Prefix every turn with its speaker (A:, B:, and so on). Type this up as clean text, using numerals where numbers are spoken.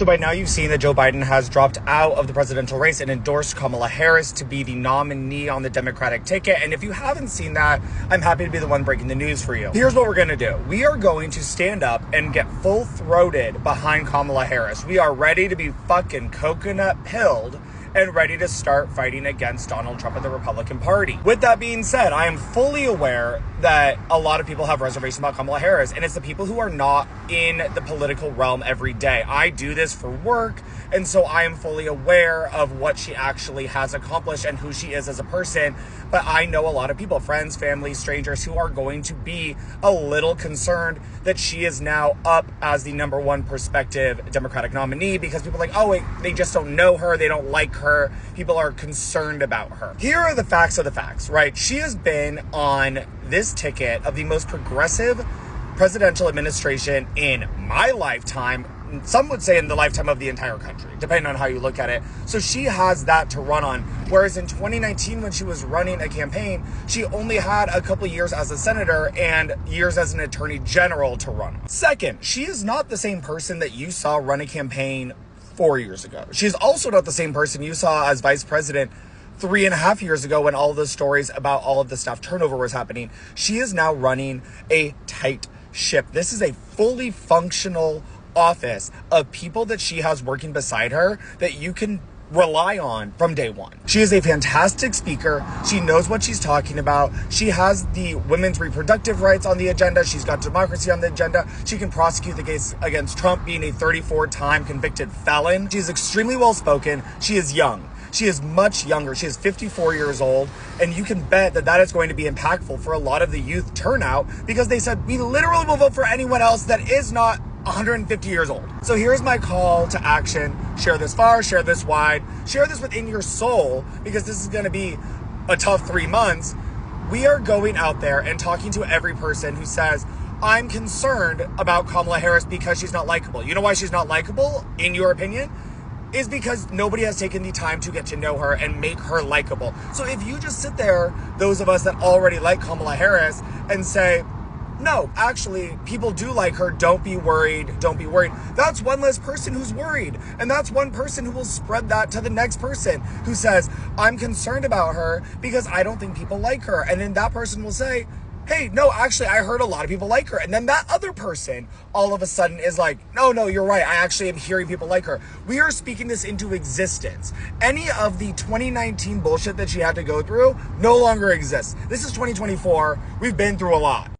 A: So by now you've seen that Joe Biden has dropped out of the presidential race and endorsed Kamala Harris to be the nominee on the Democratic ticket. And if you haven't seen that, I'm happy to be the one breaking the news for you. Here's what we're going to do. We are going to stand up and get full-throated behind Kamala Harris. We are ready to be fucking coconut pilled and ready to start fighting against Donald Trump and the Republican Party. With that being said, I am fully aware that a lot of people have reservations about Kamala Harris, and it's the people who are not in the political realm every day. I do this for work, and so I am fully aware of what she actually has accomplished and who she is as a person. But I know a lot of people, friends, family, strangers, who are going to be a little concerned that she is now up as the number one prospective Democratic nominee because people are like, oh, wait, they just don't know her. They don't like her. People are concerned about her. Here are the facts of the facts, right? She has been on this ticket of the most progressive presidential administration in my lifetime. Some would say in the lifetime of the entire country, depending on how you look at it. So she has that to run on. Whereas in 2019, when she was running a campaign, she only had a couple of years as a senator and years as an attorney general to run on. Second, she is not the same person that you saw run a campaign 4 years ago. She's also not the same person you saw as vice president 3.5 years ago when all of the stories about all of the staff turnover was happening. She is now running a tight ship. This is a fully functional office of people that she has working beside her that you can rely on from day one. She is a fantastic speaker. She knows what she's talking about. She has the women's reproductive rights on the agenda. She's got democracy on the agenda. She can prosecute the case against Trump being a 34-time convicted felon. She is extremely well-spoken. She is young. She is much younger. She is 54 years old. And you can bet that that is going to be impactful for a lot of the youth turnout because they said, we literally will vote for anyone else that is not 150 years old. So here's my call to action. Share this far, share this wide, share this within your soul because this is going to be a tough 3 months. We are going out there and talking to every person who says, I'm concerned about Kamala Harris because she's not likable. You know why she's not likable, in your opinion? Is because nobody has taken the time to get to know her and make her likable. So if you just sit there, those of us that already like Kamala Harris, and say, no, actually, people do like her. Don't be worried. Don't be worried. That's one less person who's worried. And that's one person who will spread that to the next person who says, I'm concerned about her because I don't think people like her. And then that person will say, hey, no, actually, I heard a lot of people like her. And then that other person all of a sudden is like, no, you're right. I actually am hearing people like her. We are speaking this into existence. Any of the 2019 bullshit that she had to go through no longer exists. This is 2024. We've been through a lot.